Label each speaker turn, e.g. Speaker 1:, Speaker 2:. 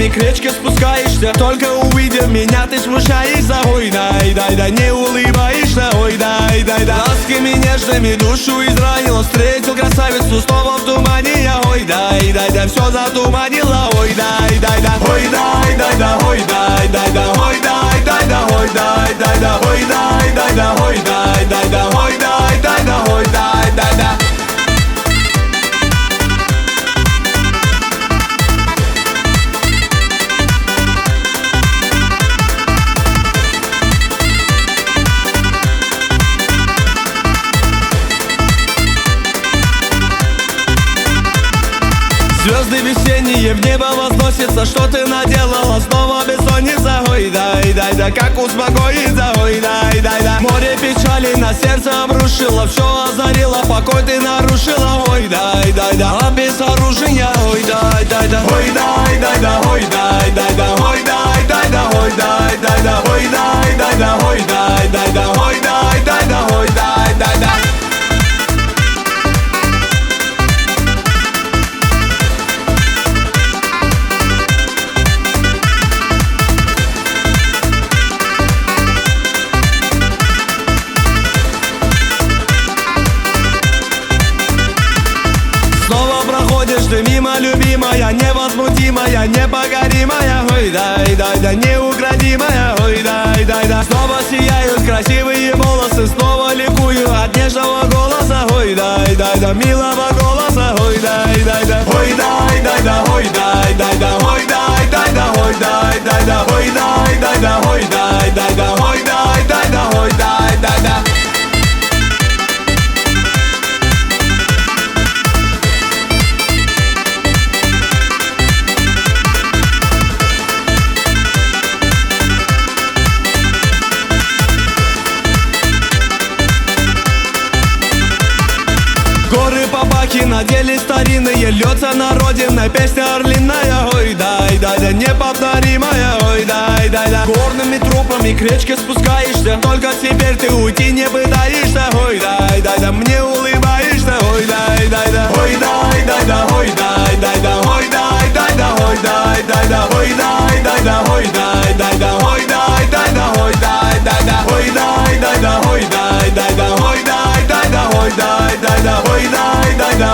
Speaker 1: трупами к речке спускаешься. Только увидев меня, ты смущаешься. Ой, дай, дай, дай, не улыбаешься. Ой, дай, дай, дай, ласками нежными душу изранил. Встретил красавицу снова в тумане я. Ой, дай, дай, дай, все затуманило. Ой, дай, дай, дай, ой, дай, дай, дай, ой, дай, дай, дай, ой, дай, дай, дай, ой, дай, дай, дай, ой, дай, дай, дай, ой, дай, дай, дай, ой, дай, дай, дай, ой, дай, дай, дай. Звезды весенние в небо возносятся. Что ты наделала? Снова бессонница. Ой, дай, дай, дай, как успокоиться? Ой, дай, дай, дай, море печали на сердце обрушило. Все озарило, покой ты нарушила. Ой, дай, дай, дай, а без оружия. Ой, дай, дай, дай, ой, дай, дай, дай, ой, дай, дай, дай, ой, дай, дай, дай, ой, дай, дай, дай, ой, дай, дай, дай, ой, дай, дай, дай, ой, дай, дай, дай, ой, дай, дай, дай. Снова проходишь ты мимо, любимая, невозмутимая, непокоримая. Ой, дай, дай, дай, неукротимая. Ой, дай, дай, дай, снова сияют красивые волосы. Снова ликую от нежного голоса. Ой, дай, дай, дай, милого голоса. Ой, дай, дай, дай, ой, дай, дай, дай, ой, дай, дай, дай, ой, дай, дай, дай, ой, дай, дай, дай, ой, дай, дай, дай, ой, дай, дай, дай, ой, дай, дай, дай, ой, дай, дай, дай. Горы Папахи надели старинные, льется на родиной песня орлиная. Ой, дай, дай, дай, неповторимая. Ой, дай, дай, дай, горными трупами к речке спускаешься. Только теперь ты уйти не пытаешься. Ой, дай, дай, дай, мне улыбаешься. Ой, дай, дай, дай, ой, дай, дай, дай, ой, дай, дай, дай, ой, дай, дай, дай, ой, дай, дай, дай, ой, дай, дай, дай, ой, дай, дай, дай, ой, дай, дай, дай, ой, дай, дай, дай, ой, дай, дай, дай, ой, дай, дай, дай, ой, дай, дай, дай, ой, дай, дай, дай, ой, дай, дай, дай,